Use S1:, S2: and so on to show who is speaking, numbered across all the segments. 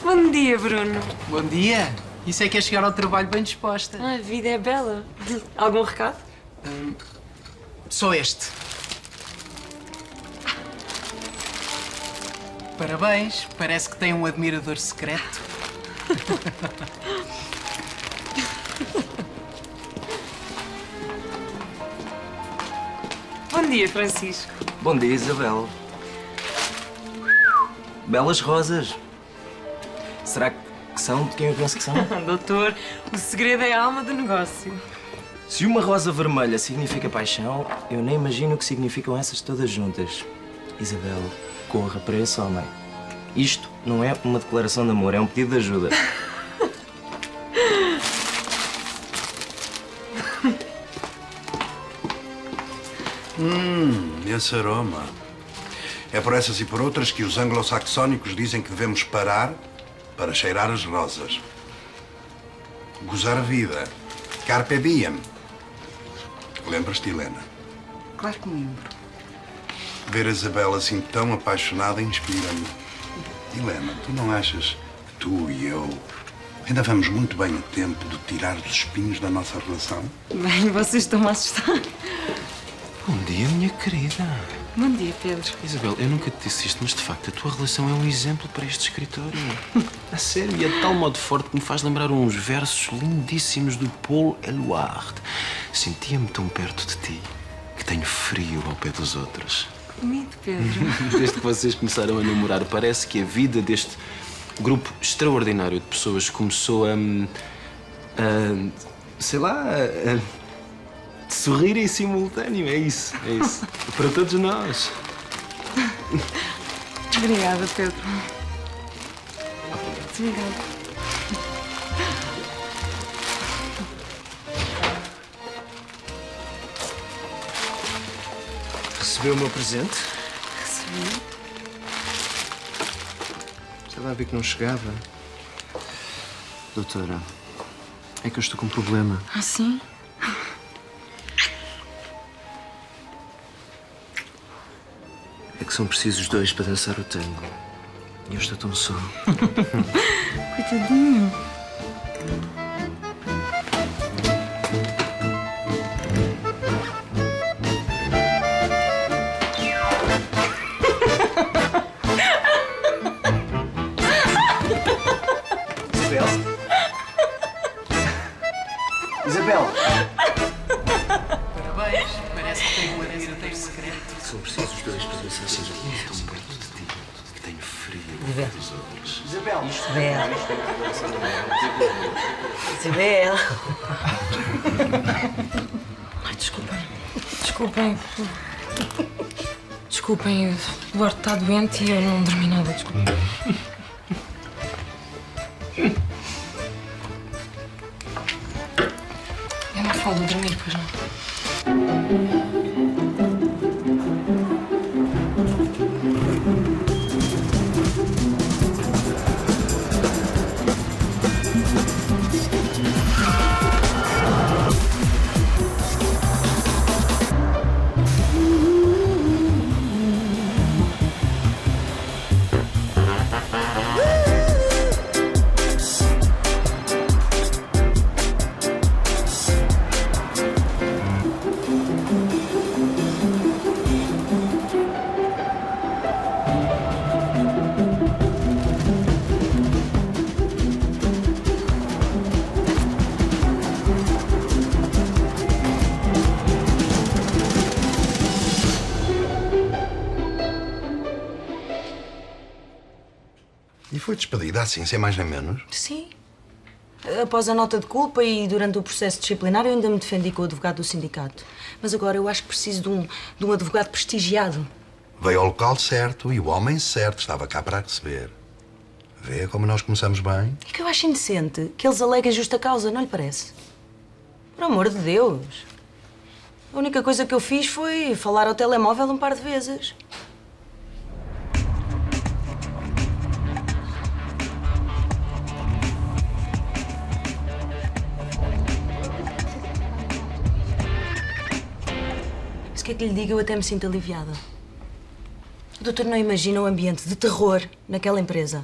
S1: Bom dia, Bruno.
S2: Bom dia. Isso é que é chegar ao trabalho bem disposta.
S1: A vida é bela. Algum recado?
S2: Só este. Parabéns. Parece que tem um admirador secreto.
S1: Bom dia, Francisco.
S3: Bom dia, Isabel. Belas rosas. Será que são de quem eu penso que são?
S1: Doutor, o segredo é a alma do negócio.
S3: Se uma rosa vermelha significa paixão, eu nem imagino o que significam essas todas juntas. Isabel, corra para esse homem. Isto não é uma declaração de amor, é um pedido de ajuda.
S4: Esse aroma. É por essas e por outras que os anglo-saxónicos dizem que devemos parar para cheirar as rosas. Gozar a vida. Carpe diem. Lembras-te, Helena?
S2: Claro que me lembro.
S4: Ver a Isabel assim tão apaixonada inspira-me. Helena, tu não achas que tu e eu ainda vamos muito bem a tempo de tirar os espinhos da nossa relação?
S1: Bem, vocês estão-me a assustar.
S5: Bom dia, minha querida.
S1: Bom dia, Pedro.
S5: Isabel, eu nunca te disse isto, mas de facto a tua relação é um exemplo para este escritório. A sério, e é de tal modo forte que me faz lembrar uns versos lindíssimos do Paul Eluard. Sentia-me tão perto de ti que tenho frio ao pé dos outros.
S1: Bonito, Pedro.
S5: Desde que vocês começaram a namorar, parece que a vida deste grupo extraordinário de pessoas começou a sei lá, sorrir em simultâneo. É isso, é isso. Para todos nós.
S1: Obrigada, Pedro. Obrigada.
S3: Recebeu o meu presente?
S1: Recebi.
S5: Estava a ver que não chegava. Doutora, é que eu estou com um problema.
S1: Ah, sim?
S5: É que são precisos dois para dançar o tango. E eu estou tão só.
S1: Coitadinho.
S3: Isabel!
S2: Parabéns. Parece que tem um admirador secreto.
S5: São precisos dois para dançar o tango. Tão perto de ti que tenho frio ao pé dos outros.
S3: Isabel!
S6: Isabel.
S1: Ai, desculpem. Desculpem. Desculpem, o Eduardo está doente e eu não dormi nada. Desculpem. Eu não falo de dormir, pois não.
S4: E foi despedida assim, sem mais nem menos?
S6: Sim. Após a nota de culpa e durante o processo disciplinar, eu ainda me defendi com o advogado do sindicato. Mas agora eu acho que preciso de um advogado prestigiado.
S4: Veio ao local certo e o homem certo estava cá para a receber. Vê como nós começamos bem?
S6: E que eu acho indecente que eles aleguem justa causa, não lhe parece? Por amor de Deus. A única coisa que eu fiz foi falar ao telemóvel um par de vezes. Mas o que é que lhe digo? Eu até me sinto aliviada. O doutor não imagina o ambiente de terror naquela empresa.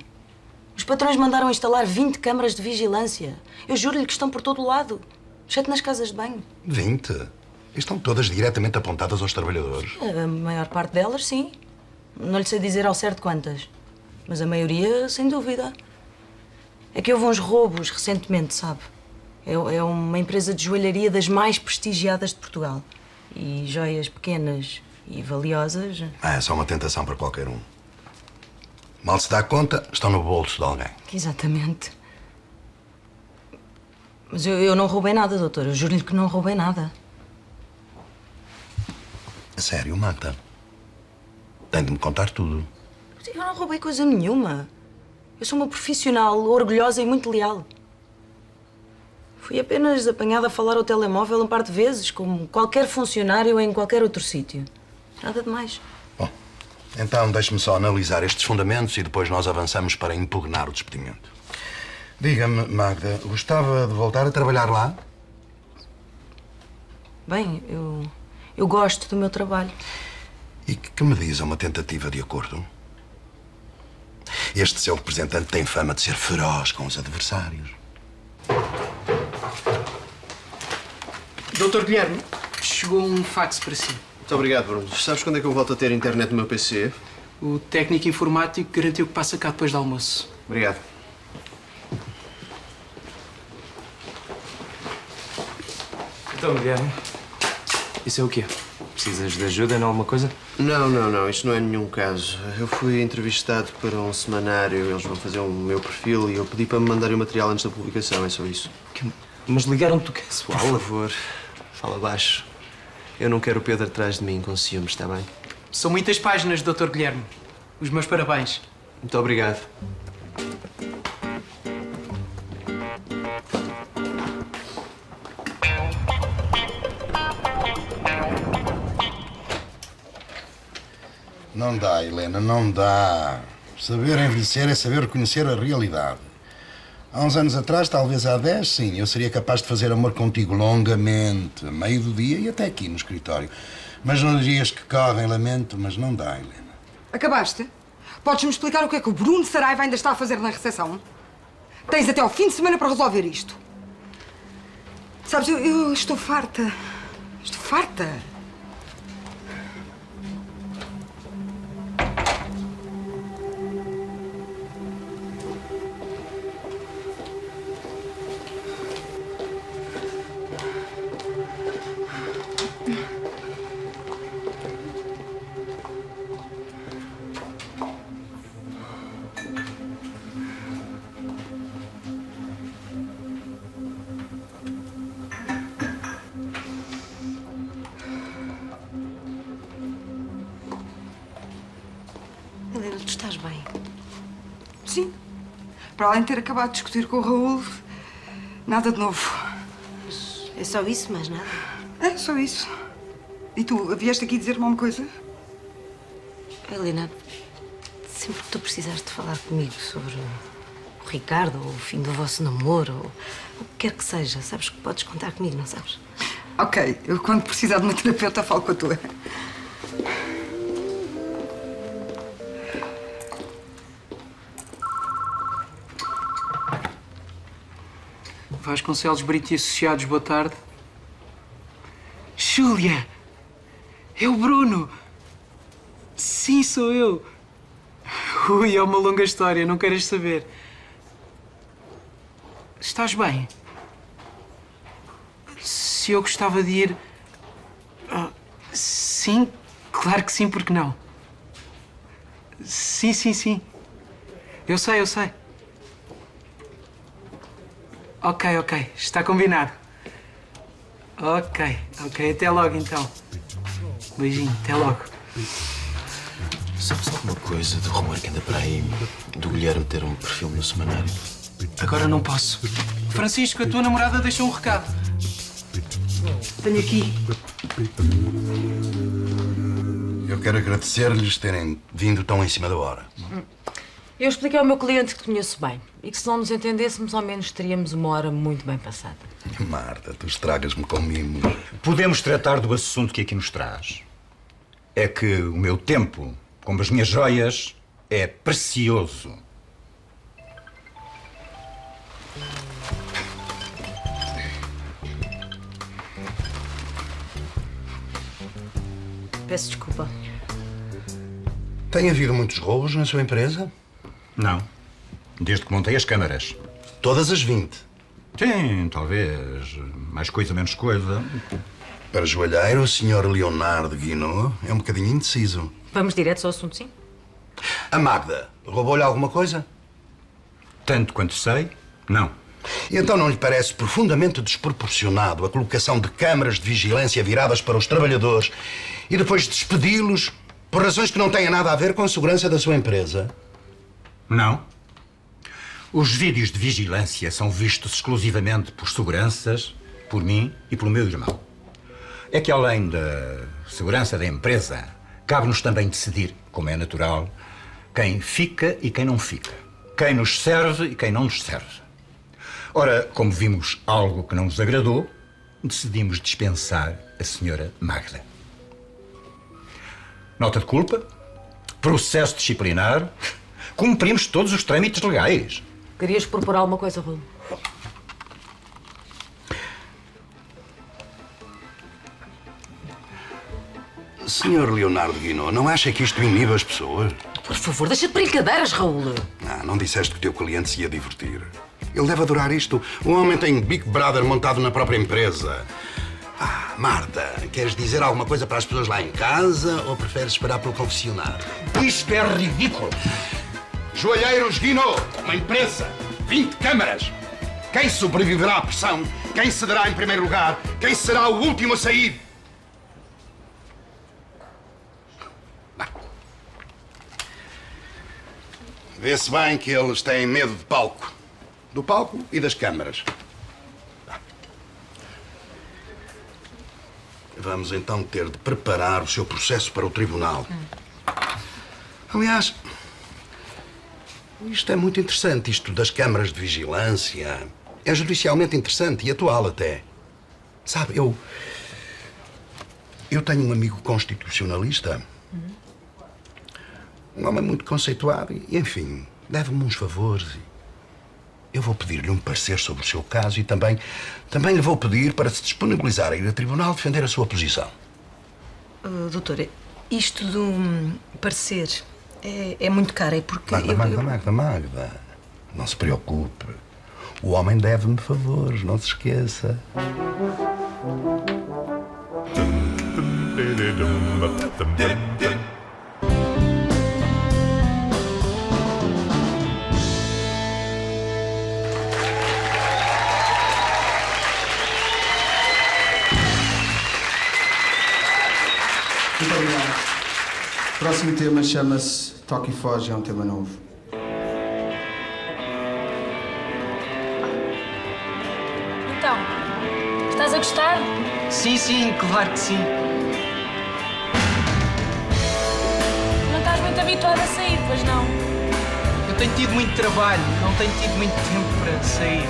S6: Os Os patrões mandaram instalar 20 câmaras de vigilância. Eu juro-lhe que estão por todo o lado. Exceto nas casas de banho.
S4: 20? Estão todas diretamente apontadas aos trabalhadores.
S6: A maior parte delas, sim. Não lhe sei dizer ao certo quantas. Mas a maioria, sem dúvida. É que houve uns roubos recentemente, sabe? É uma empresa de joalharia das mais prestigiadas de Portugal. E joias pequenas e valiosas...
S4: É só uma tentação para qualquer um. Mal se dá conta, estão no bolso de alguém.
S6: Exatamente. Mas eu não roubei nada, doutor. Eu juro-lhe que não roubei nada.
S4: A sério, Magda? Tem de me contar tudo.
S6: Eu não roubei coisa nenhuma. Eu sou uma profissional orgulhosa e muito leal. Fui apenas apanhada a falar ao telemóvel um par de vezes, como qualquer funcionário em qualquer outro sítio. Nada de mais.
S4: Bom, então deixe-me só analisar estes fundamentos e depois nós avançamos para impugnar o despedimento. Diga-me, Magda, gostava de voltar a trabalhar lá?
S6: Bem, eu gosto do meu trabalho.
S4: E que me diz a uma tentativa de acordo? Este seu representante tem fama de ser feroz com os adversários.
S2: Doutor Guilherme, chegou um fax para si.
S5: Muito obrigado, Bruno. Sabes quando é que eu volto a ter internet no meu PC?
S2: O técnico informático garantiu que passa cá depois do almoço.
S5: Obrigado.
S3: Então, Guilherme, isso é o quê? Precisas de ajuda em alguma coisa?
S5: Não. Isto não é nenhum caso. Eu fui entrevistado para um semanário, eles vão fazer o meu perfil e eu pedi para me mandarem o material antes da publicação, é só isso.
S3: Mas ligaram-te o quê?
S5: Por favor, fala baixo. Eu não quero o Pedro atrás de mim com ciúmes, está bem?
S2: São muitas páginas, doutor Guilherme. Os meus parabéns.
S5: Muito obrigado.
S4: Não dá, Helena, não dá. Saber envelhecer é saber reconhecer a realidade. Há uns anos atrás, talvez há 10, sim, eu seria capaz de fazer amor contigo longamente, a meio do dia e até aqui no escritório. Mas nos dias que correm, lamento, mas não dá, Helena.
S1: Acabaste? Podes-me explicar o que é que o Bruno Saraiva ainda está a fazer na recepção? Tens até ao fim de semana para resolver isto. Sabes, eu estou farta. Estou farta.
S6: Helena, tu estás bem?
S1: Sim. Para além de ter acabado de discutir com o Raul, nada de novo.
S6: É só isso, mais nada?
S1: É só isso. E tu, vieste aqui dizer-me uma coisa?
S6: Helena, sempre que tu precisares de falar comigo sobre o Ricardo, ou o fim do vosso namoro, ou o que quer que seja, sabes que podes contar comigo, não sabes?
S1: Ok, eu quando precisar de uma terapeuta falo com a tua.
S2: Vasconcelos Brito e Associados, boa tarde. Júlia! É o Bruno! Sim, sou eu. Ui, é uma longa história, não queres saber. Estás bem? Se eu gostava de ir... Ah, sim, claro que sim, porque não? Sim. Eu sei. Ok, está combinado. Ok, até logo então. Beijinho, até logo.
S5: Sabes alguma coisa do rumor que anda para aí do Guilherme ter um perfil no semanário?
S2: Agora não posso. Francisco, a tua namorada deixou um recado. Tenho aqui.
S4: Eu quero agradecer-lhes terem vindo tão em cima da hora.
S6: Eu expliquei ao meu cliente que conheço bem e que se não nos entendêssemos, ao menos teríamos uma hora muito bem passada.
S4: Marta, tu estragas-me com mimos.
S7: Podemos tratar do assunto que aqui nos traz. É que o meu tempo, como as minhas joias, é precioso.
S6: Peço desculpa.
S4: Tem havido muitos roubos na sua empresa?
S7: Não. Desde que montei as câmaras.
S4: Todas as 20.
S7: Sim, talvez. Mais coisa, menos coisa.
S4: Para joalheiro, o Sr. Leonardo Guinaud é um bocadinho indeciso.
S6: Vamos direto ao assunto, sim?
S4: A Magda roubou-lhe alguma coisa?
S7: Tanto quanto sei, não.
S4: E então não lhe parece profundamente desproporcionado a colocação de câmaras de vigilância viradas para os trabalhadores e depois despedi-los por razões que não têm nada a ver com a segurança da sua empresa?
S7: Não. Os vídeos de vigilância são vistos exclusivamente por seguranças, por mim e pelo meu irmão. É que além da segurança da empresa, cabe-nos também decidir, como é natural, quem fica e quem não fica. Quem nos serve e quem não nos serve. Ora, como vimos algo que não nos agradou, decidimos dispensar a senhora Magda. Nota de culpa, processo disciplinar, cumprimos todos os trâmites legais.
S6: Querias propor alguma coisa, Raul?
S4: Sr. Leonardo Guinaud, não acha que isto inibe as pessoas?
S6: Por favor, deixa de brincadeiras, Raul.
S4: Não disseste que o teu cliente se ia divertir. Ele deve adorar isto. O homem tem Big Brother montado na própria empresa. Marta, queres dizer alguma coisa para as pessoas lá em casa ou preferes esperar pelo confessionário?
S7: Isto é ridículo.
S4: Joalheiros Guinaud, uma empresa, 20 câmaras. Quem sobreviverá à pressão? Quem cederá em primeiro lugar? Quem será o último a sair? Vê-se bem que eles têm medo de palco. Do palco e das câmaras. Vamos então ter de preparar o seu processo para o tribunal. Aliás, isto é muito interessante, isto das câmaras de vigilância. É judicialmente interessante e atual até. Sabe, eu tenho um amigo constitucionalista. Um homem muito conceituado e, enfim, deve-me uns favores. Eu vou pedir-lhe um parecer sobre o seu caso e também lhe vou pedir para se disponibilizar a ir a tribunal defender a sua posição.
S6: Doutora, isto do parecer é muito caro, é porque...
S4: Magda, não se preocupe. O homem deve-me favores, não se esqueça.
S8: Muito obrigado. O próximo tema chama-se Toque e Foge, é um tema novo.
S9: Então, estás a gostar?
S2: Sim, claro que sim.
S9: Não estás muito habituado a sair, pois não?
S2: Eu tenho tido muito trabalho, não tenho tido muito tempo para sair.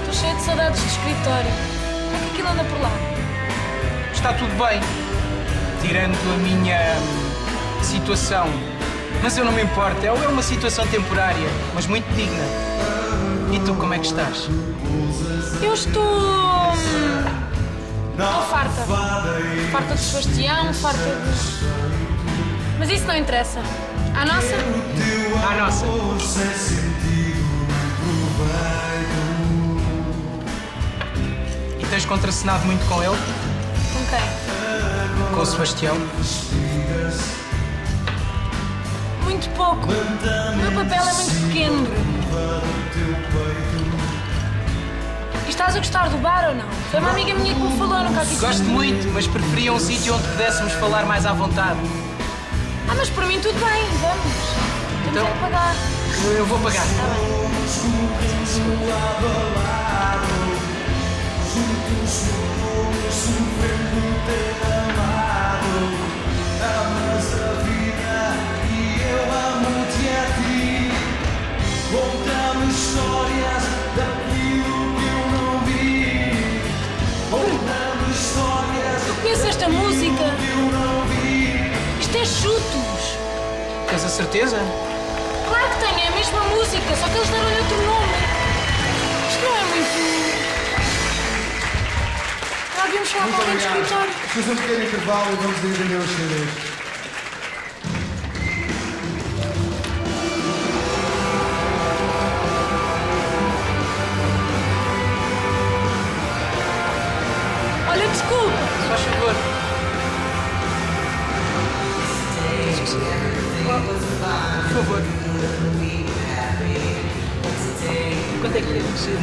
S9: Estou cheia de saudades do escritório. Como é que aquilo anda por lá?
S2: Está tudo bem, tirando a minha situação. Mas eu não me importo, é uma situação temporária, mas muito digna. E tu, como é que estás?
S9: Eu estou farta. Farta de Sebastião, farta de... Mas isso não interessa. À nossa?
S2: À nossa. E tens contracenado muito com ele?
S9: Com quem?
S2: Com o Sebastião?
S9: Muito pouco. O meu papel é muito pequeno. E estás a gostar do bar ou não? Foi uma amiga minha que me falou, nunca aqui.
S2: Gosto muito, mas preferia um sítio onde pudéssemos falar mais à vontade.
S9: Mas por mim tudo bem, vamos.
S2: Então,
S9: Temos é que pagar.
S2: Eu vou pagar.
S9: Está bem. Tu conheces esta música? Isto é chutos.
S2: Tens a certeza?
S9: Claro que tenho, é a mesma música, só que eles deram-lhe outro nome. Isto não é muito... Já devíamos falar com alguém do escritório.
S8: Fazer um pequeno intervalo e vamos ir vender os CDs.
S9: Olha, desculpa.
S2: Se faz favor. Por favor. Quanto é que temos de ser?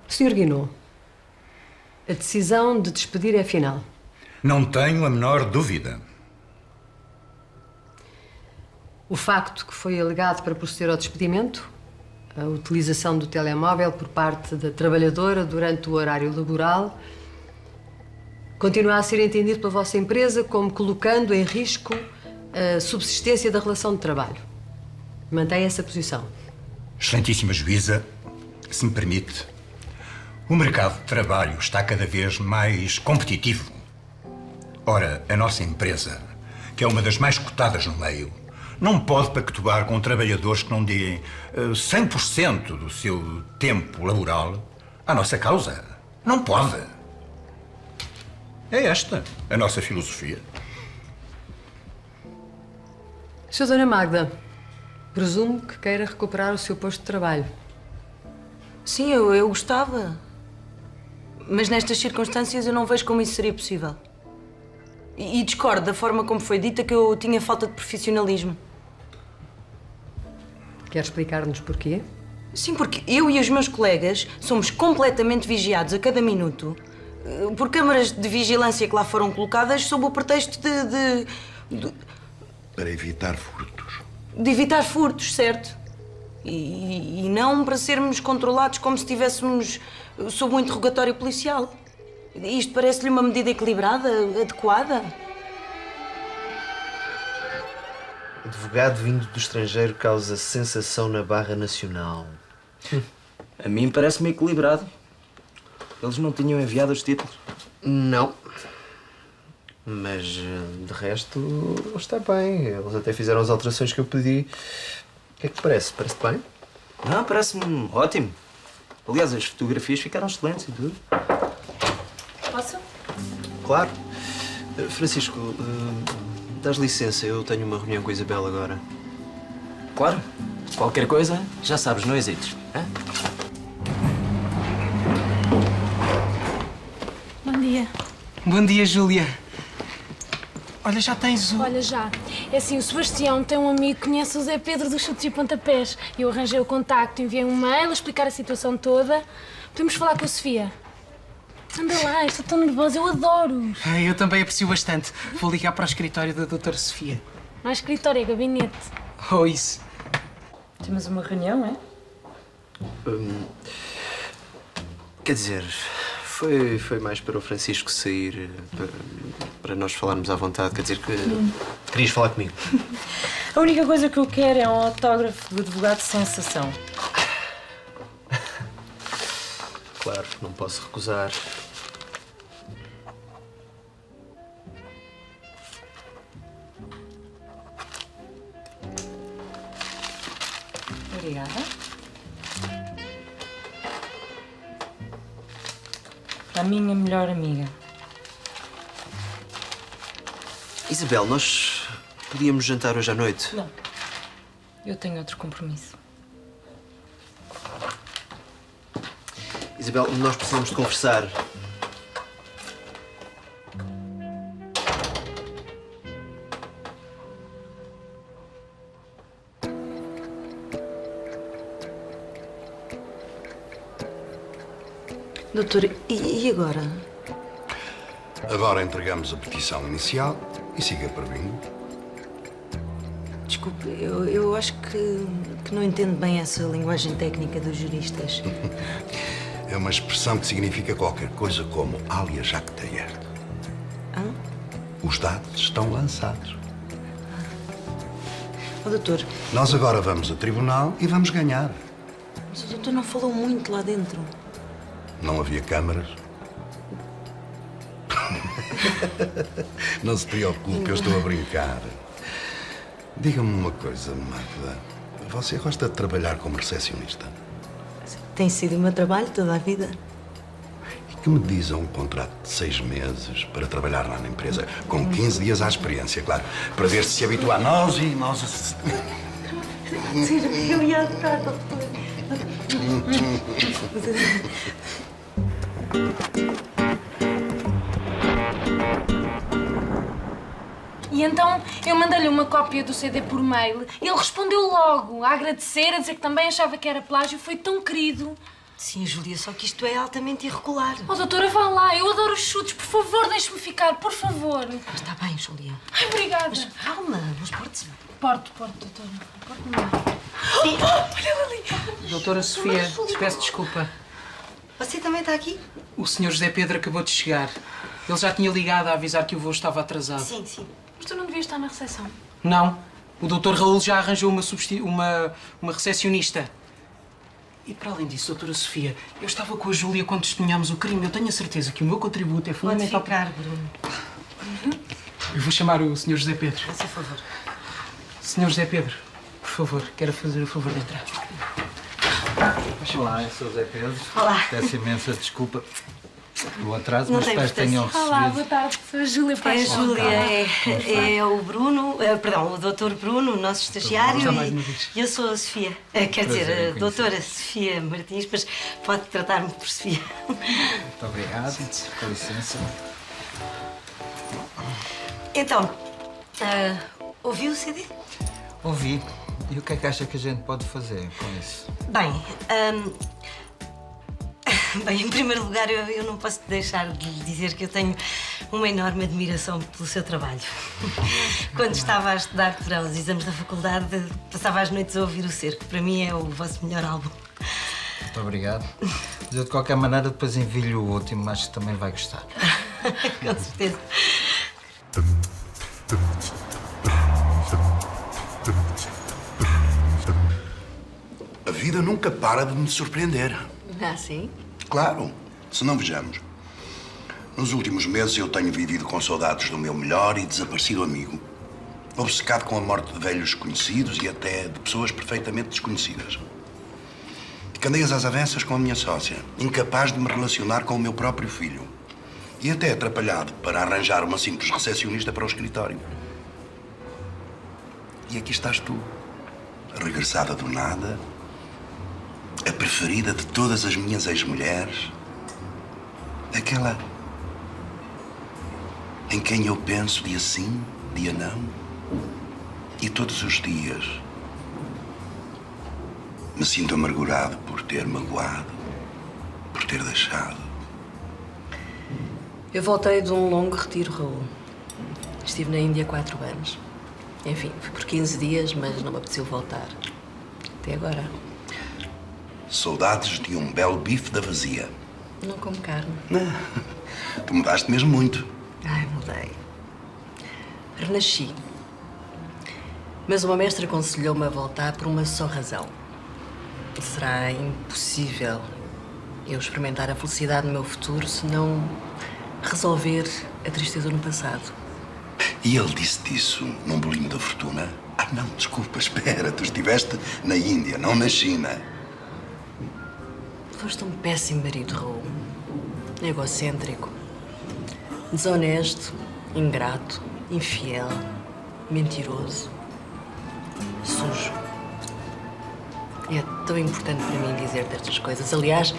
S10: Sr. Guinaud, a decisão de despedir é final.
S7: Não tenho a menor dúvida.
S10: O facto que foi alegado para proceder ao despedimento, a utilização do telemóvel por parte da trabalhadora durante o horário laboral, continua a ser entendido pela vossa empresa como colocando em risco a subsistência da relação de trabalho. Mantém essa posição.
S7: Excelentíssima juíza, se me permite, o mercado de trabalho está cada vez mais competitivo. Ora, a nossa empresa, que é uma das mais cotadas no meio, não pode pactuar com trabalhadores que não deem 100% do seu tempo laboral à nossa causa. Não pode. É esta a nossa filosofia.
S10: Sra. Dona Magda, presumo que queira recuperar o seu posto de trabalho.
S6: Sim, eu gostava. Mas nestas circunstâncias eu não vejo como isso seria possível. E discordo da forma como foi dita que eu tinha falta de profissionalismo.
S10: Quer explicar-nos porquê?
S6: Sim, porque eu e os meus colegas somos completamente vigiados a cada minuto por câmaras de vigilância que lá foram colocadas sob o pretexto
S4: Para evitar furtos.
S6: de evitar furtos, certo? E não para sermos controlados como se estivéssemos sob um interrogatório policial. Isto parece-lhe uma medida equilibrada, adequada?
S3: Advogado vindo do estrangeiro causa sensação na barra nacional. A mim parece-me equilibrado. Eles não tinham enviado os títulos.
S11: Não. Mas, de resto, está bem. Eles até fizeram as alterações que eu pedi. O que é que te parece? Parece-te bem?
S3: Não, parece-me ótimo. Aliás, as fotografias ficaram excelentes e tudo.
S6: Posso?
S11: Claro. Francisco, dás licença, eu tenho uma reunião com a Isabel agora.
S3: Claro. Qualquer coisa, já sabes, não hesites. Hã?
S9: Bom dia.
S2: Bom dia, Júlia. Olha, já tens o...
S9: Olha já, é assim, o Sebastião tem um amigo que conhece o Zé Pedro dos chutes e pontapés. Eu arranjei o contacto, enviei um mail a explicar a situação toda. Podemos falar com a Sofia. Anda lá, estou tão nervosa, eu adoro-os.
S2: Eu também aprecio bastante. Vou ligar para o escritório da doutora Sofia.
S9: Não é escritório, é gabinete.
S2: Oh, isso.
S6: Temos uma reunião, é?
S11: Quer dizer, foi mais para o Francisco sair, para nós falarmos à vontade. Quer dizer que querias falar comigo.
S6: A única coisa que eu quero é um autógrafo do advogado sensação.
S11: Claro, não posso recusar.
S6: Obrigada. A minha melhor amiga.
S11: Isabel, nós podíamos jantar hoje à noite?
S6: Não. Eu tenho outro compromisso.
S11: Isabel, nós precisamos de conversar.
S6: Doutor, e agora?
S4: Agora entregamos a petição inicial e siga por bingo.
S6: Desculpe, eu acho que não entendo bem essa linguagem técnica dos juristas.
S4: É uma expressão que significa qualquer coisa como alias Jacques Taillert.
S6: Hã?
S4: Os dados estão lançados.
S6: Oh, doutor,
S4: Nós agora vamos a tribunal e vamos ganhar.
S6: mas o doutor não falou muito lá dentro.
S4: Não havia câmaras. Não se preocupe, eu estou a brincar. Diga-me uma coisa, Magda. Você gosta de trabalhar como recepcionista?
S6: Tem sido o meu trabalho toda a vida.
S4: E que me diz a um contrato de 6 meses para trabalhar lá na empresa, com 15 dias à experiência, claro, para ver se habitua a nós e nós...
S6: Eu ia adorar, doutor.
S9: E então eu mandei-lhe uma cópia do CD por mail e ele respondeu logo a agradecer, a dizer que também achava que era plágio. Foi tão querido.
S6: Sim, Júlia, só que isto é altamente irregular.
S9: Oh, doutora, vá lá. Eu adoro os chutes. Por favor, deixe-me ficar. Por favor.
S6: Está bem, Júlia.
S9: Ai, obrigada.
S6: Mas calma, mas porte-se.
S9: Porto, doutora. Porto-me bem. Olha ali.
S2: Doutora Sofia, peço desculpa.
S6: Você também está aqui?
S2: O Sr. José Pedro acabou de chegar. Ele já tinha ligado a avisar que o voo estava atrasado.
S6: Sim, sim.
S9: Mas tu não devias estar na recepção.
S2: Não. O Dr. Raul já arranjou uma recepcionista. E para além disso, doutora Sofia, eu estava com a Júlia quando testemunhámos o crime. Eu tenho a certeza que o meu contributo é
S6: Pode
S2: fundamental.
S6: ficar, Bruno.
S2: Eu vou chamar o Sr. José Pedro.
S6: Faça favor.
S2: Sr. José Pedro, por favor, quero fazer o favor de entrar.
S12: Olá, eu sou o José Pedro.
S6: Olá.
S12: Peço imensa desculpa pelo atraso,
S6: Não
S12: mas
S6: tem
S12: espero que tenham
S6: importância.
S9: Olá,
S12: recebido.
S9: boa tarde. Sou a Júlia
S6: É a
S9: Paixão.
S6: Júlia, é o Bruno, perdão, o doutor Bruno, o nosso estagiário,
S2: Já mais uma vez.
S6: e eu sou a Sofia. Quer
S12: Prazer
S6: dizer,
S12: em
S6: a
S12: conhecer.
S6: doutora Sofia Martins, mas pode tratar-me por Sofia.
S12: Muito obrigado. Com licença.
S6: Então, ouviu o CD?
S12: Ouvi. E o que é que acha que a gente pode fazer com isso?
S6: Bem, bem, em primeiro lugar, eu não posso deixar de lhe dizer que eu tenho uma enorme admiração pelo seu trabalho. Quando estava a estudar para os exames da faculdade, passava as noites a ouvir o Cerco. Para mim é o vosso melhor álbum.
S12: Muito obrigado. Mas eu, de qualquer maneira, depois envio o último, acho que também vai gostar.
S6: Com certeza.
S4: A vida nunca para de me surpreender.
S10: Ah, sim?
S4: Claro, se não vejamos. Nos últimos meses eu tenho vivido com saudades do meu melhor e desaparecido amigo. Obcecado com a morte de velhos conhecidos e até de pessoas perfeitamente desconhecidas. Candeias às avessas com a minha sócia, incapaz de me relacionar com o meu próprio filho. E até atrapalhado para arranjar uma simples recepcionista para o escritório. E aqui estás tu, regressada do nada, a preferida de todas as minhas ex-mulheres, aquela em quem eu penso dia sim, dia não, e todos os dias me sinto amargurado por ter magoado, por ter deixado.
S10: Eu voltei de um longo retiro, Raul. Estive na Índia 4 anos. Enfim, fui por 15 dias, mas não me apeteceu voltar. Até agora.
S4: Saudades de um belo bife da vazia.
S10: Não como carne.
S4: Tu mudaste mesmo muito.
S10: Ai, mudei. Renasci. Mas uma mestra aconselhou-me a voltar por uma só razão. Será impossível eu experimentar a felicidade no meu futuro se não resolver a tristeza no passado.
S4: E ele disse-te isso num bolinho da fortuna? Ah, não, desculpa, espera. Tu estiveste na Índia, não na China.
S10: Foste um péssimo marido, Raul. Egocêntrico, desonesto, ingrato, infiel, mentiroso, sujo. E é tão importante para mim dizer-te estas coisas. Aliás,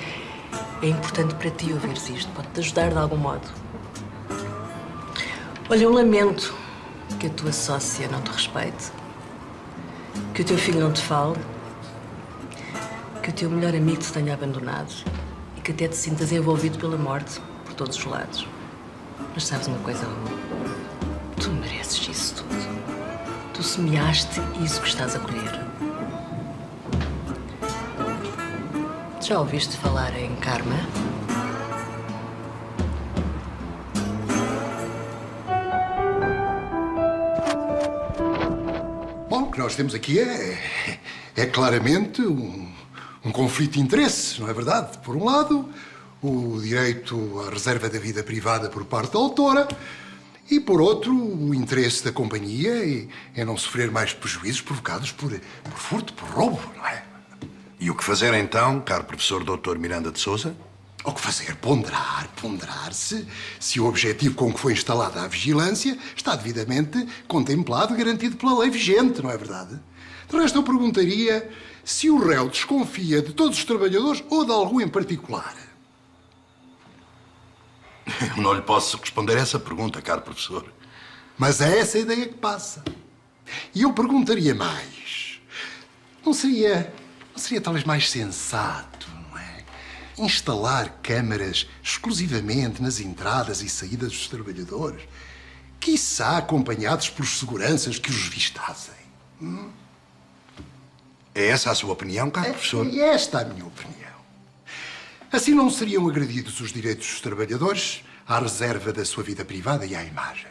S10: é importante para ti ouvires isto. Pode-te ajudar de algum modo. Olha, eu lamento que a tua sócia não te respeite, que o teu filho não te fale, que o teu melhor amigo te tenha abandonado e
S6: que até te sintas envolvido pela morte por todos os lados. Mas sabes uma coisa, Raul? Tu mereces isso tudo. Tu semeaste isso que estás a colher. Já ouviste falar em karma?
S13: Bom, o que nós temos aqui é claramente um conflito de interesses, não é verdade? Por um lado, o direito à reserva da vida privada por parte da autora e, por outro, o interesse da companhia em não sofrer mais prejuízos provocados por furto, por roubo, não é?
S4: E o que fazer então, caro professor Dr. Miranda de Sousa?
S13: O que fazer? Ponderar se o objetivo com que foi instalada a vigilância está devidamente contemplado e garantido pela lei vigente, não é verdade? De resto, eu perguntaria se o réu desconfia de todos os trabalhadores ou de algum em particular.
S4: Eu não lhe posso responder a essa pergunta, caro professor.
S13: Mas é essa a ideia que passa. E eu perguntaria mais. Não seria talvez mais sensato, não é? Instalar câmaras exclusivamente nas entradas e saídas dos trabalhadores, quiçá acompanhados pelos seguranças que os vistassem.
S4: É essa a sua opinião, caro professor?
S13: É esta a minha opinião. Assim não seriam agredidos os direitos dos trabalhadores à reserva da sua vida privada e à imagem.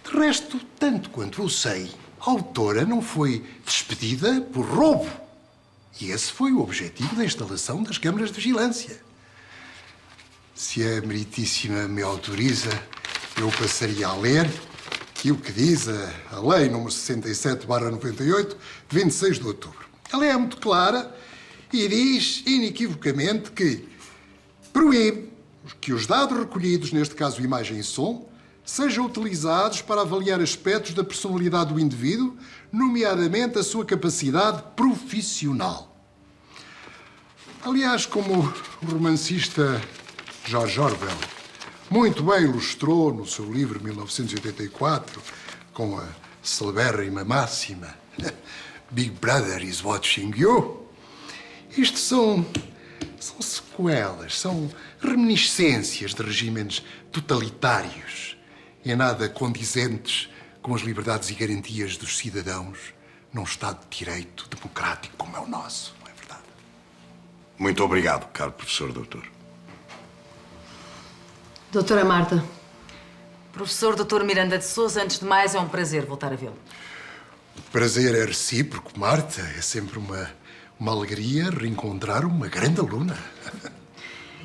S13: De resto, tanto quanto eu sei, a autora não foi despedida por roubo. E esse foi o objetivo da instalação das câmaras de vigilância. Se a meritíssima me autoriza, eu passaria a ler aquilo que diz a Lei nº 67/98, de 26 de outubro. Ela é muito clara e diz inequivocamente que proíbe que os dados recolhidos, neste caso imagem e som, sejam utilizados para avaliar aspectos da personalidade do indivíduo, nomeadamente a sua capacidade profissional. Aliás, como o romancista George Orwell muito bem ilustrou no seu livro 1984, com a celebérrima máxima Big Brother is watching you, isto são sequelas, são reminiscências de regimes totalitários em nada condizentes com as liberdades e garantias dos cidadãos num Estado de Direito democrático como é o nosso, não é verdade?
S4: Muito obrigado, caro professor doutor.
S10: Doutora Marta.
S6: Professor Dr. Miranda de Sousa, antes de mais, é um prazer voltar a vê-lo.
S13: O prazer é recíproco, Marta. É sempre uma alegria reencontrar uma grande aluna.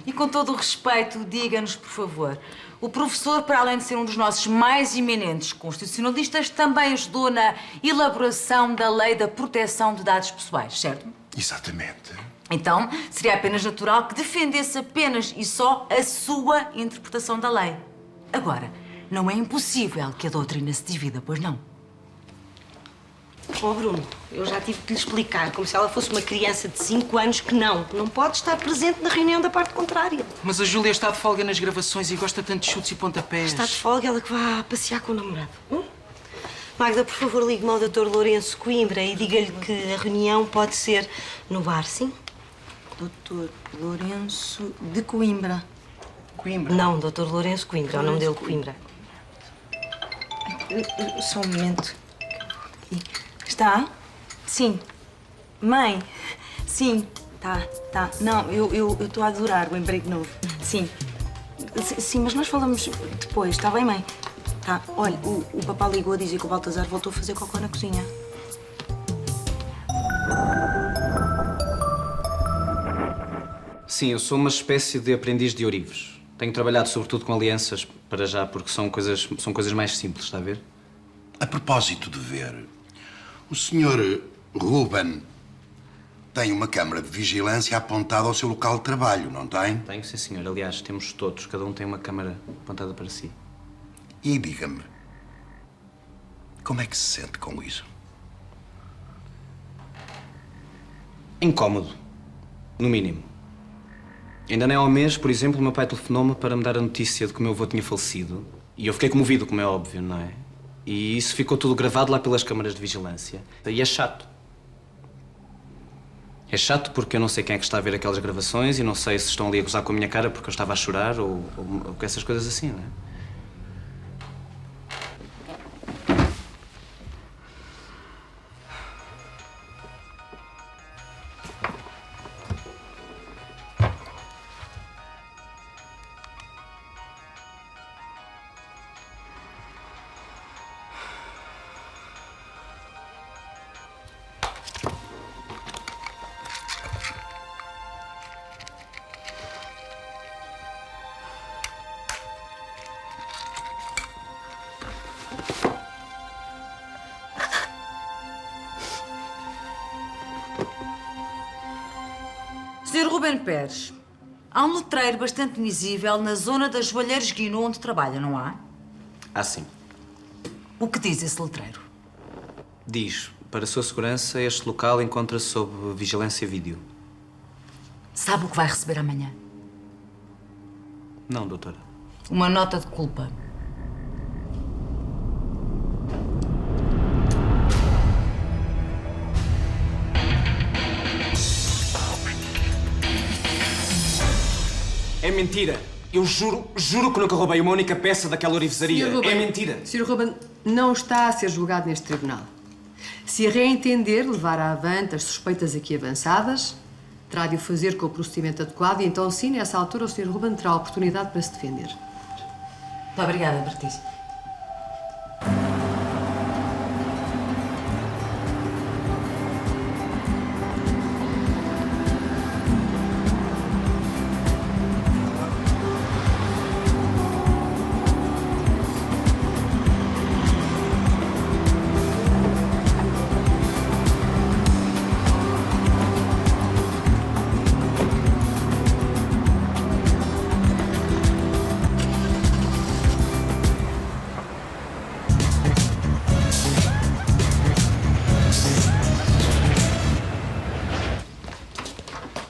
S6: E com todo o respeito, diga-nos, por favor, o professor, para além de ser um dos nossos mais eminentes constitucionalistas, também ajudou na elaboração da Lei da Proteção de Dados Pessoais, certo?
S13: Exatamente.
S6: Então, seria apenas natural que defendesse apenas e só a sua interpretação da lei. Agora, não é impossível que a doutrina se divida, pois não?
S14: Oh, Bruno, eu já tive que lhe explicar, como se ela fosse uma criança de 5 anos, que não pode estar presente na reunião da parte contrária.
S2: Mas a Júlia está de folga nas gravações e gosta tanto de chutes e pontapés.
S14: Está de folga, ela que vá passear com o namorado. Magda, por favor, ligue-me ao Dr. Lourenço Coimbra e diga-lhe que a reunião pode ser no bar, sim?
S6: Dr. Lourenço de Coimbra.
S14: Coimbra? Não, Dr. Lourenço Coimbra, é o nome dele, Coimbra.
S6: Só um momento. Está? Sim. Mãe? Sim. Tá. Não, eu estou a adorar o emprego novo. Sim. Sim, mas nós falamos depois, está bem, mãe? Tá. Olha, o papá ligou a dizer que o Baltazar voltou a fazer cocô na cozinha.
S15: Sim, eu sou uma espécie de aprendiz de ourivos. Tenho trabalhado sobretudo com alianças, para já, porque são coisas mais simples, está a ver?
S4: A propósito de ver, o Sr. Ruben tem uma câmara de vigilância apontada ao seu local de trabalho, não tem?
S15: Tenho, sim, senhor. Aliás, temos todos. Cada um tem uma câmara apontada para si.
S4: E diga-me, como é que se sente com isso?
S15: Incómodo, no mínimo. Ainda nem há um mês, por exemplo, o meu pai telefonou-me para me dar a notícia de que o meu avô tinha falecido. E eu fiquei comovido, como é óbvio, não é? E isso ficou tudo gravado lá pelas câmaras de vigilância. E é chato. É chato porque eu não sei quem é que está a ver aquelas gravações e não sei se estão ali a gozar com a minha cara porque eu estava a chorar ou essas coisas assim, não é?
S16: Sr. Ruben Pérez, há um letreiro bastante visível na zona das Joalheiras Guinou onde trabalha, não há?
S15: Ah, sim.
S16: O que diz esse letreiro?
S15: Diz, para a sua segurança, este local encontra-se sob vigilância vídeo.
S16: Sabe o que vai receber amanhã?
S15: Não, doutora.
S16: Uma nota de culpa.
S15: É mentira. Eu juro que nunca roubei uma única peça daquela orivesaria. É mentira.
S10: Sr. Ruben não está a ser julgado neste tribunal. Se a reentender levar avante as suspeitas aqui avançadas, terá de o fazer com o procedimento adequado e então sim, nessa altura, o Sr. Ruben terá a oportunidade para se defender.
S16: Muito obrigada, Bertice.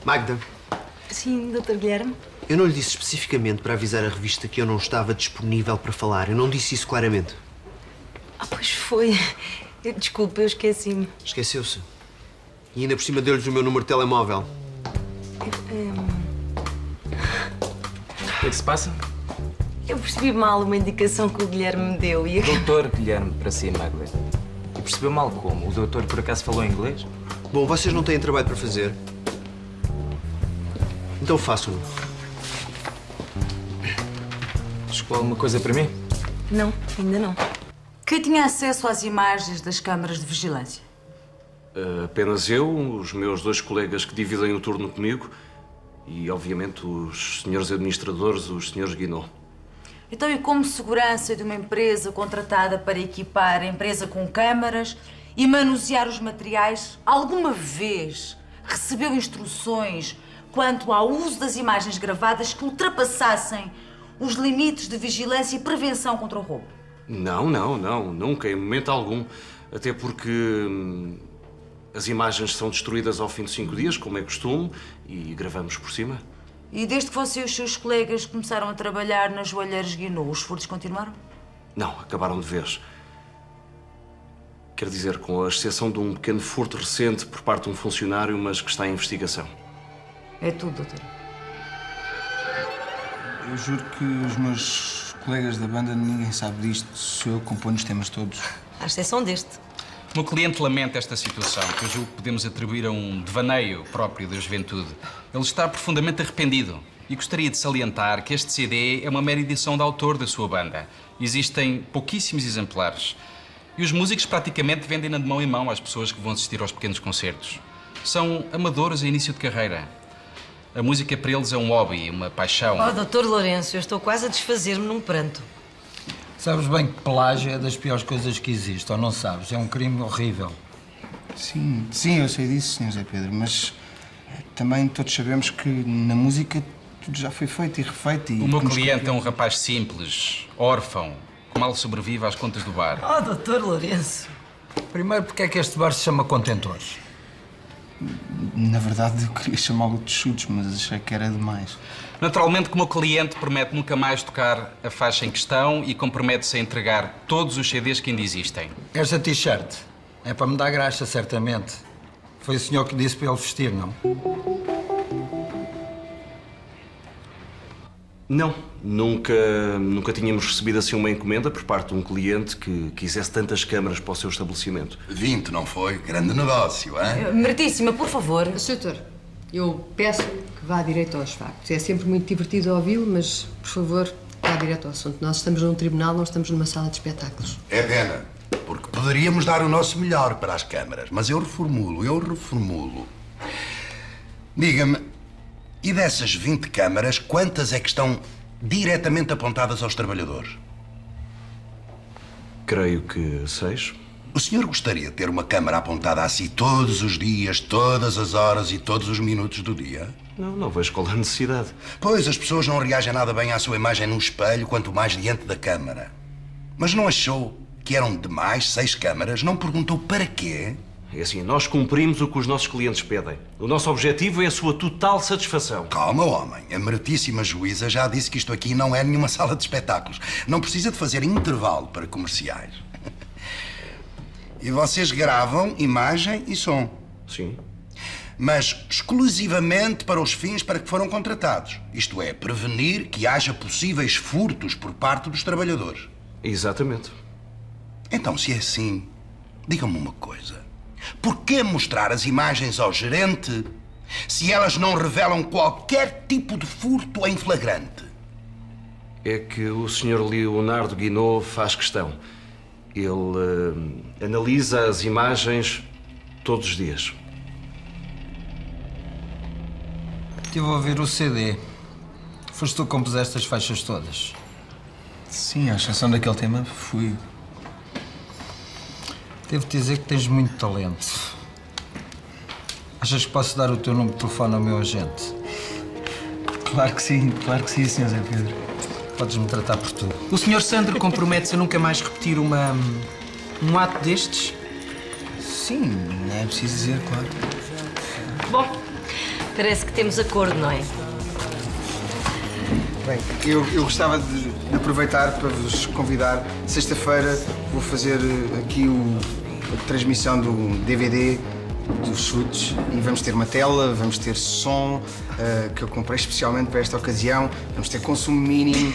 S11: Magda,
S6: Sim, Dr. Guilherme?
S11: eu não lhe disse especificamente para avisar a revista que eu não estava disponível para falar. Eu não disse isso claramente.
S6: Ah, pois foi. Desculpa, eu esqueci-me.
S11: Esqueceu-se. E ainda por cima deu-lhes o meu número de telemóvel.
S3: O que é que se passa?
S6: Eu percebi mal uma indicação que o Guilherme me deu e...
S3: Doutor Guilherme, para si, Magda. E percebeu mal como? O doutor por acaso falou inglês?
S11: Bom, vocês não têm trabalho para fazer. Então façam-no.
S3: Chegou alguma coisa para mim?
S6: Não, ainda não.
S16: Quem tinha acesso às imagens das câmaras de vigilância?
S17: Apenas eu, os meus 2 colegas que dividem o turno comigo e, obviamente, os senhores administradores, os senhores Guinou.
S16: Então, e como segurança de uma empresa contratada para equipar a empresa com câmaras e manusear os materiais, alguma vez recebeu instruções quanto ao uso das imagens gravadas que ultrapassassem os limites de vigilância e prevenção contra o roubo?
S17: Não, nunca, em momento algum. Até porque as imagens são destruídas ao fim de 5 dias, como é costume, e gravamos por cima.
S16: E desde que você e os seus colegas começaram a trabalhar nas Joalheiras Guinou, os furtos continuaram?
S17: Não, acabaram de vez. Quer dizer, com a exceção de um pequeno furto recente por parte de um funcionário, mas que está em investigação.
S16: É tudo, doutor.
S12: Eu juro que os meus colegas da banda, ninguém sabe disto. Sou eu que componho os temas todos.
S6: À exceção deste.
S18: O meu cliente lamenta esta situação, que eu julgo que podemos atribuir a um devaneio próprio da juventude. Ele está profundamente arrependido e gostaria de salientar que este CD é uma mera edição de autor da sua banda. Existem pouquíssimos exemplares e os músicos praticamente vendem-na de mão em mão às pessoas que vão assistir aos pequenos concertos. São amadores a início de carreira. A música para eles é um hobby, uma paixão.
S6: Oh, Dr. Lourenço, eu estou quase a desfazer-me num pranto.
S12: Sabes bem que plágio é das piores coisas que existe, ou não sabes? É um crime horrível. Sim, eu sei disso, Sr. Zé Pedro, mas também todos sabemos que na música tudo já foi feito e refeito e...
S18: O meu cliente é um rapaz simples, órfão, que mal sobrevive às contas do bar.
S6: Oh, Dr. Lourenço.
S12: Primeiro, porque é que este bar se chama Contentores? Na verdade, eu queria chamá-lo de Chutes, mas achei que era demais.
S18: Naturalmente que o meu cliente promete nunca mais tocar a faixa em questão e compromete-se a entregar todos os CDs que ainda existem.
S12: Esta t-shirt é para me dar graxa, certamente. Foi o senhor que disse para ele vestir, não?
S17: Não, nunca tínhamos recebido assim uma encomenda por parte de um cliente que quisesse tantas câmaras para o seu estabelecimento.
S4: 20, não foi? Grande negócio, hein?
S16: Meritíssima, por favor.
S10: Sr. Doutor, eu peço que vá direito aos factos. É sempre muito divertido ouvi-lo, mas, por favor, vá direto ao assunto. Nós estamos num tribunal, não estamos numa sala de espetáculos.
S4: É pena, porque poderíamos dar o nosso melhor para as câmaras, mas eu reformulo. Diga-me, e dessas 20 câmaras, quantas é que estão diretamente apontadas aos trabalhadores?
S17: Creio que 6.
S4: O senhor gostaria de ter uma câmara apontada a si todos os dias, todas as horas e todos os minutos do dia?
S17: Não vejo qual a necessidade.
S4: Pois, as pessoas não reagem nada bem à sua imagem no espelho, quanto mais diante da câmara. Mas não achou que eram demais 6 câmaras? Não perguntou para quê?
S17: É assim, nós cumprimos o que os nossos clientes pedem. O nosso objetivo é a sua total satisfação.
S4: Calma, homem. A meritíssima juíza já disse que isto aqui não é nenhuma sala de espetáculos. Não precisa de fazer intervalo para comerciais. E vocês gravam imagem e som.
S17: Sim.
S4: Mas exclusivamente para os fins para que foram contratados. Isto é, prevenir que haja possíveis furtos por parte dos trabalhadores.
S17: Exatamente.
S4: Então, se é assim, diga-me uma coisa. Por que mostrar as imagens ao gerente se elas não revelam qualquer tipo de furto em flagrante?
S17: É que o Sr. Leonardo Guinaud faz questão. Ele analisa as imagens todos os dias.
S12: Estive a ouvir o CD. Foste tu que compuseste as faixas todas?
S19: Sim, à exceção daquele tema, fui.
S12: Devo-te dizer que tens muito talento. Achas que posso dar o teu número de telefone ao meu agente?
S19: Claro que sim, Sr. Zé Pedro.
S12: Podes-me tratar por tu.
S2: O Sr. Sandro compromete-se a nunca mais repetir um ato destes?
S19: Sim, não é preciso dizer, claro.
S14: Bom, parece que temos acordo, não é?
S8: Bem, eu gostava de aproveitar para vos convidar. Sexta-feira vou fazer aqui a transmissão do DVD dos chutes e vamos ter uma tela, vamos ter som que eu comprei especialmente para esta ocasião, vamos ter consumo mínimo.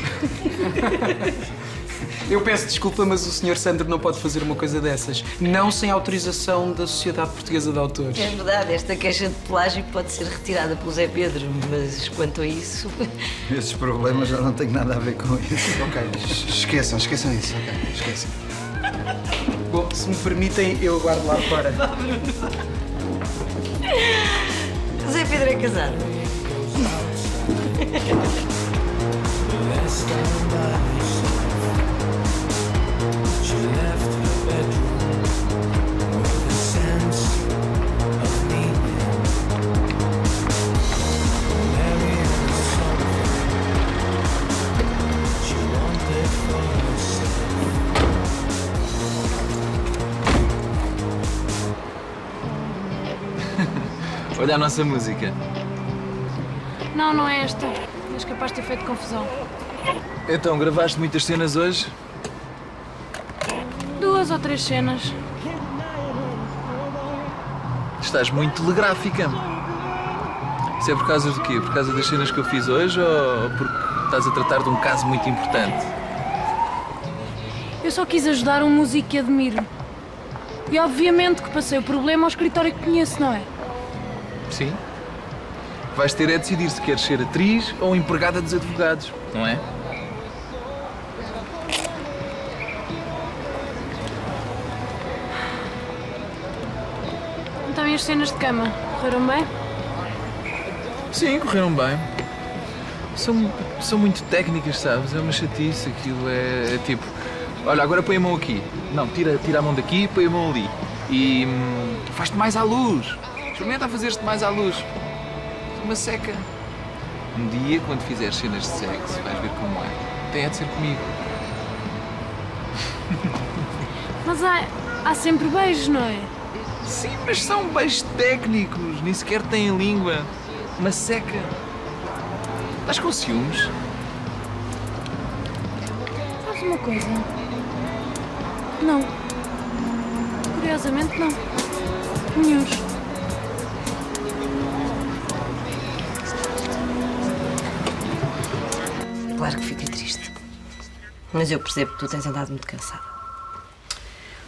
S2: Eu peço desculpa, mas o Sr. Sandro não pode fazer uma coisa dessas. Não sem autorização da Sociedade Portuguesa de Autores.
S14: É verdade, esta queixa de plágio pode ser retirada pelo Zé Pedro, mas quanto a isso...
S8: Esses problemas já não têm nada a ver com isso. Ok, esqueçam isso, ok, esqueçam.
S2: Bom, se me permitem, eu aguardo lá fora.
S14: Zé Pedro é casado.
S3: Olha a nossa música.
S9: Não, não é esta. És capaz de ter feito confusão.
S3: Então, gravaste muitas cenas hoje?
S9: 2 ou 3 cenas.
S3: Estás muito telegráfica. Isso é por causa do quê? Por causa das cenas que eu fiz hoje ou porque estás a tratar de um caso muito importante?
S9: Eu só quis ajudar um músico que admiro. E obviamente que passei o problema ao escritório que conheço, não é?
S3: Sim. Vais ter é decidir se queres ser atriz ou empregada dos advogados, não é?
S9: Então, e as cenas de cama? Correram bem?
S3: Sim, correram bem. São muito técnicas, sabes? É uma chatice, aquilo é tipo... Olha, agora põe a mão aqui. Não, tira a mão daqui e põe a mão ali. E faz-te mais à luz. Experimenta fazer-te mais à luz. Uma seca. Um dia, quando fizeres cenas de sexo, vais ver como é. Tem de ser comigo.
S9: Mas há sempre beijos, não é?
S3: Sim, mas são beijos técnicos. Nem sequer têm língua. Uma seca. Estás com ciúmes?
S9: Sabes uma coisa? Não. Curiosamente, não. Nenhuns.
S14: Mas eu percebo que tu tens andado muito cansada.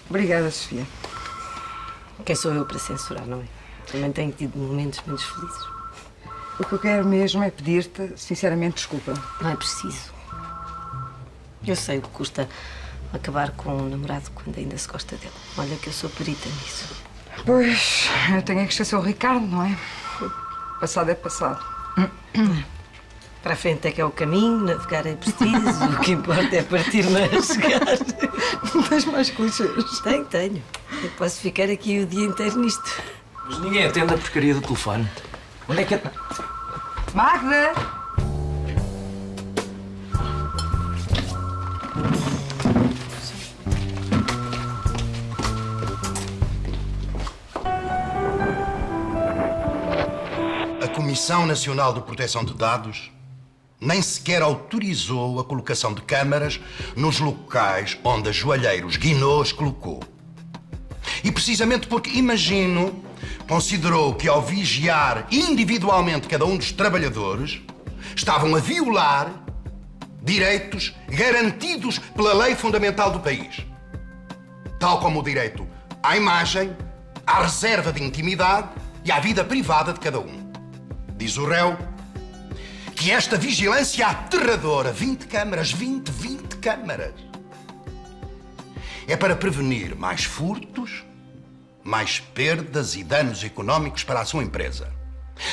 S1: Obrigada, Sofia.
S14: Quem sou eu para censurar, não é? Também tenho tido momentos menos felizes.
S1: O que eu quero mesmo é pedir-te, sinceramente, desculpa.
S14: Não é preciso. Eu sei o que custa acabar com um namorado quando ainda se gosta dele. Olha que eu sou perita nisso.
S1: Pois, eu tenho que esquecer o Ricardo, não é? Passado é passado.
S14: Para a frente é que é o caminho, navegar é preciso, o que importa é partir, não é chegar.
S1: Tens mais clichês?
S14: Tenho. Eu posso ficar aqui o dia inteiro nisto.
S3: Mas ninguém atende a porcaria do telefone. Onde é que é?
S1: Magda!
S4: A Comissão Nacional de Proteção de Dados nem sequer autorizou a colocação de câmaras nos locais onde a Joalheiros Guinós colocou. E precisamente porque, imagino, considerou que ao vigiar individualmente cada um dos trabalhadores, estavam a violar direitos garantidos pela lei fundamental do país. Tal como o direito à imagem, à reserva de intimidade e à vida privada de cada um. Diz o réu que esta vigilância aterradora, 20 câmaras, 20 câmaras, é para prevenir mais furtos, mais perdas e danos económicos para a sua empresa.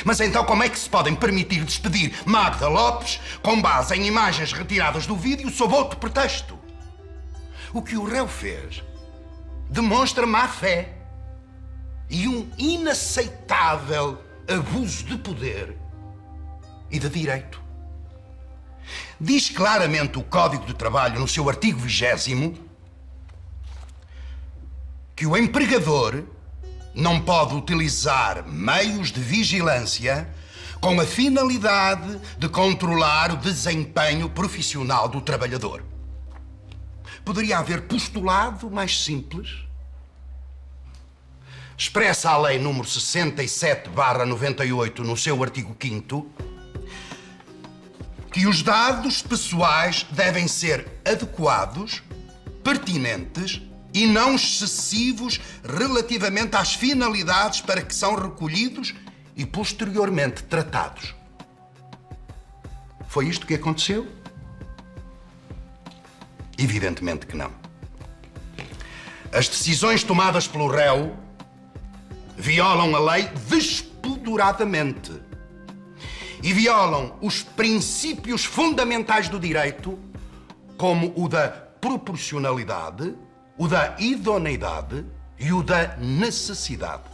S4: Mas então como é que se podem permitir despedir Magda Lopes com base em imagens retiradas do vídeo sob outro pretexto? O que o réu fez demonstra má fé e um inaceitável abuso de poder e de direito. Diz claramente o Código de Trabalho, no seu artigo 20º, que o empregador não pode utilizar meios de vigilância com a finalidade de controlar o desempenho profissional do trabalhador. Poderia haver postulado mais simples? Expressa a Lei número 67/98 no seu artigo 5º, que os dados pessoais devem ser adequados, pertinentes e não excessivos relativamente às finalidades para que são recolhidos e posteriormente tratados. Foi isto que aconteceu? Evidentemente que não. As decisões tomadas pelo réu violam a lei despoderadamente e violam os princípios fundamentais do direito, como o da proporcionalidade, o da idoneidade e o da necessidade.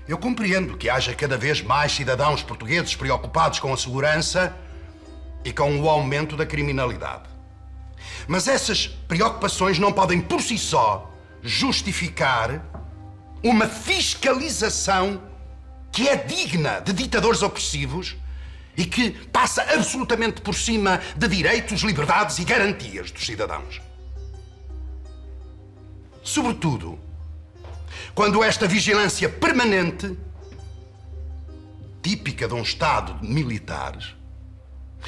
S4: Eu compreendo que haja cada vez mais cidadãos portugueses preocupados com a segurança e com o aumento da criminalidade. Mas essas preocupações não podem por si só justificar uma fiscalização que é digna de ditadores opressivos e que passa absolutamente por cima de direitos, liberdades e garantias dos cidadãos. Sobretudo, quando esta vigilância permanente, típica de um Estado de militares,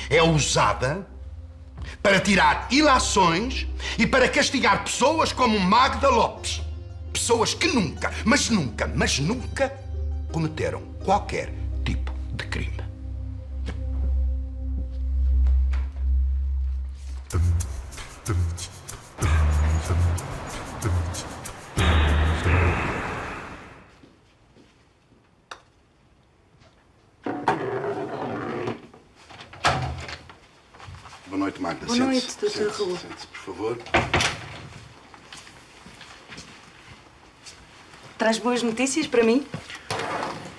S4: é usada para tirar ilações e para castigar pessoas como Magda Lopes. Pessoas que nunca, mas nunca cometeram qualquer tipo de crime. Boa noite, Magda.
S14: Boa noite, Dr. Raul.
S4: Sente-se, por favor.
S6: Traz boas notícias para mim?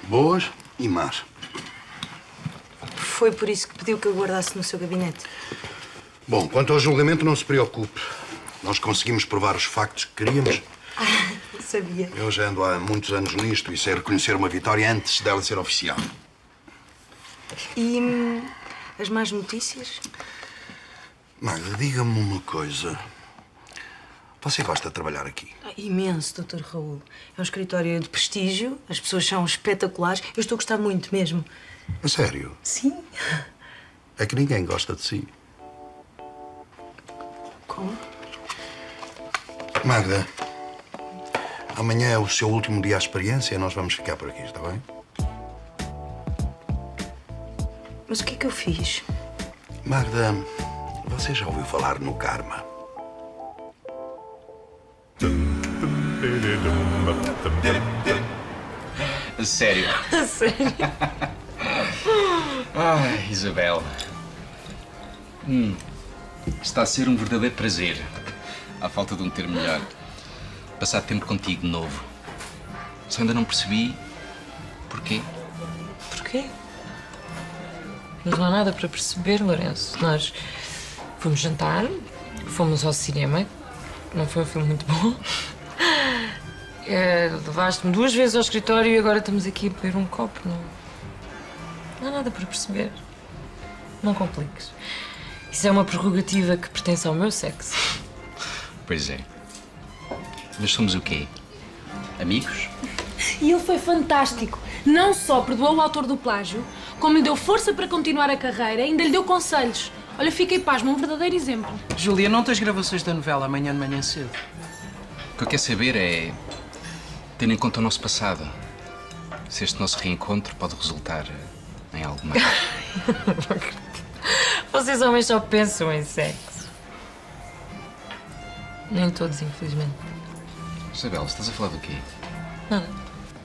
S4: Boas e más.
S6: Foi por isso que pediu que eu guardasse no seu gabinete.
S4: Bom, quanto ao julgamento, não se preocupe. Nós conseguimos provar os factos que queríamos.
S6: Sabia.
S4: Eu já ando há muitos anos nisto e sei reconhecer uma vitória antes dela ser oficial.
S6: E as más notícias?
S4: Magda, diga-me uma coisa. Você gosta de trabalhar aqui?
S6: Imenso, Dr. Raul. É um escritório de prestígio, as pessoas são espetaculares. Eu estou a gostar muito mesmo.
S4: A sério?
S6: Sim.
S4: É que ninguém gosta de si. Magda, amanhã é o seu último dia à experiência e nós vamos ficar por aqui, está bem?
S6: Mas o que é que eu fiz?
S4: Magda, você já ouviu falar no karma?
S18: A sério?
S6: A sério?
S18: Ai, Isabel. Está a ser um verdadeiro prazer, à falta de um termo melhor, passar tempo contigo de novo. Só ainda não percebi porquê.
S10: Porquê? Mas não há nada para perceber, Lourenço. Nós fomos jantar, fomos ao cinema, não foi um filme muito bom. Levaste-me 2 vezes ao escritório e agora estamos aqui a beber um copo. Não há nada para perceber. Não compliques. Isso é uma prerrogativa que pertence ao meu sexo.
S18: Pois é. Mas somos o quê? Amigos?
S9: E ele foi fantástico. Não só perdoou o autor do plágio, como lhe deu força para continuar a carreira, ainda lhe deu conselhos. Olha, fiquei pasmo, um verdadeiro exemplo.
S2: Júlia, não tens gravações da novela amanhã de manhã cedo?
S18: O que eu quero saber é ter em conta o nosso passado. Se este nosso reencontro pode resultar em algo mais.
S10: Vocês homens só pensam em sexo. Nem todos, infelizmente.
S18: Isabel, estás a falar do quê?
S10: Nada.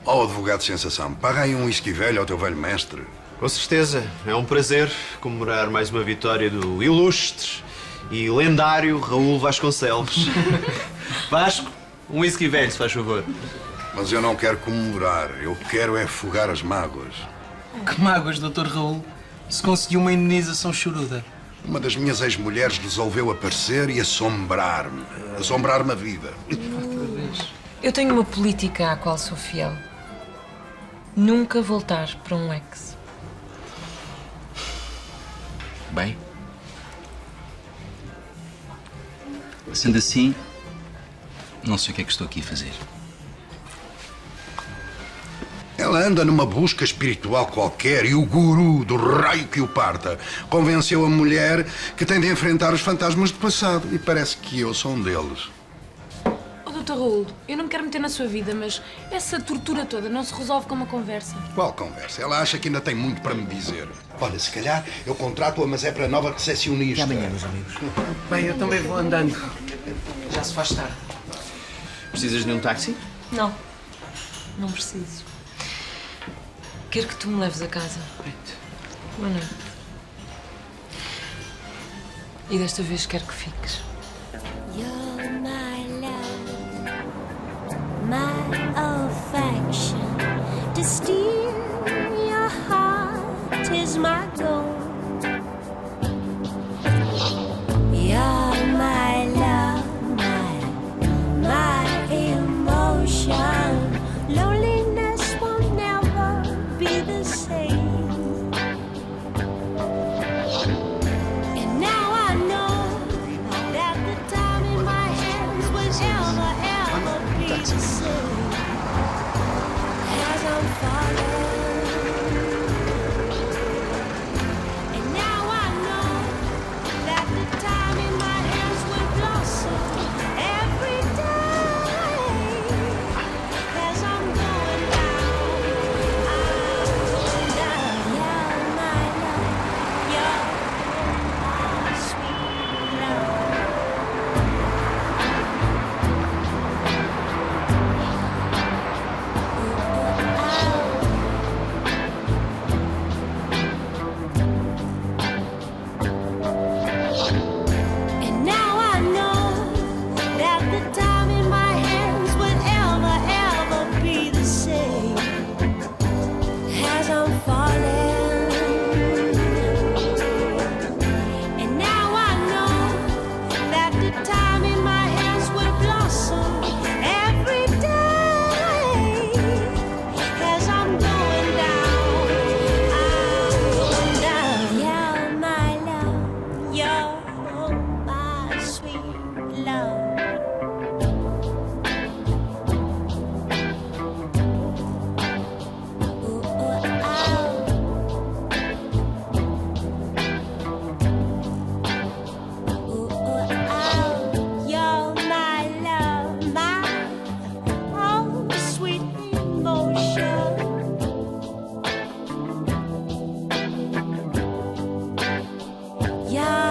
S4: Ó, advogado de sensação, paga aí um whisky velho ao teu velho mestre.
S11: Com certeza. É um prazer comemorar mais uma vitória do ilustre e lendário Raul Vasconcelos. Vasco, um whisky velho, se faz favor.
S4: Mas eu não quero comemorar, eu quero é afogar as mágoas.
S2: Que mágoas, Dr. Raul. Se conseguiu uma indenização choruda.
S4: Uma das minhas ex-mulheres resolveu aparecer e assombrar-me. Assombrar-me a vida.
S10: Eu tenho uma política à qual sou fiel. Nunca voltar para um ex.
S18: Bem. Sendo assim, não sei o que é que estou aqui a fazer.
S4: Ela anda numa busca espiritual qualquer e o guru do raio que o parta convenceu a mulher que tem de enfrentar os fantasmas do passado. E parece que eu sou um deles.
S9: Oh, Dr. Raul, eu não me quero meter na sua vida, mas essa tortura toda não se resolve com uma conversa.
S4: Qual conversa? Ela acha que ainda tem muito para me dizer. Olha, se calhar eu contrato-a, mas é para a nova recepcionista.
S2: Até amanhã, meus amigos. Bem, eu também vou andando. Já se faz tarde.
S11: Precisas de um táxi?
S10: Não. Não preciso. Quero que tu me leves a casa. Boa noite. E desta vez quero que fiques.
S20: You're my love, my affection. To steal your heart is my goal. You're my love, my emotion. Loneliness will never be the same. And now I know that the time in my hands will ever be the same. As I'm falling, and now I know that the time in my hands will blossom every day. As I'm going down, you're my love, you're my sweet love. Yeah.